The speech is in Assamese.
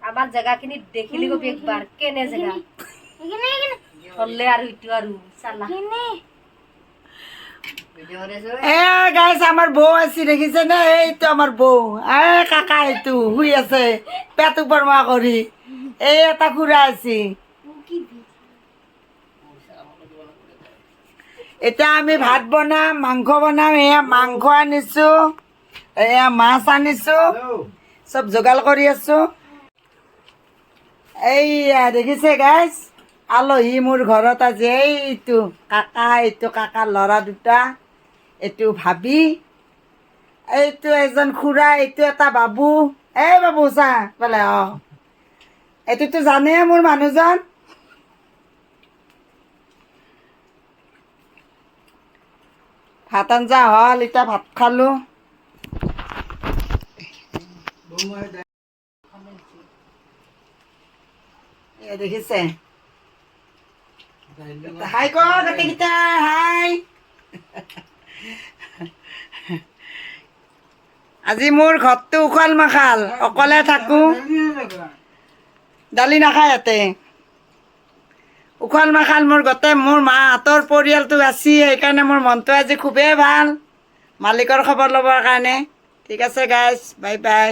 আমার জায়গাখিনি দেখিলি গবি একবার কেনে জায়গা হলে আর হইতো আর চালা গাইস আমার বউ আছে দেখিছে না এই তো আমার বউ কাকা এইটো শুই আছে পেট উপরমা কৰি এই এটা খুৰা আছে এতিয়া আমি ভাত বনাম মাংস বনাম এয়া মাংস আনিছো এয়া মাছ আনিছো সব যোগাৰ কৰি আছো এইয়া দেখিছে গাইস আলহী মোৰ ঘৰত আজি এইটো কাকাৰ ল'ৰা দুটা এইটো ভাবি এইটো এজন খুৰা এইটো এটা বাবু এই বাবু চা বোলে এইটোতো জানে মোৰ মানুহজন ভাত আঞ্জা হ'ল এতিয়া ভাত খালো দেখিছে হাই কৰ গোটেইকেইটা হাই আজি মোৰ ঘৰটো উখল মাখাল অকলে থাকো দালি নাখায় ইয়াতে উখল মাখাল মোৰ গোটেই মোৰ মাহঁতৰ পৰিয়ালটো আছে সেইকাৰণে মোৰ মনটো আজি খুবেই ভাল মালিকৰ খবৰ ল'বৰ কাৰণে ঠিক আছে গাইজ বাই বাই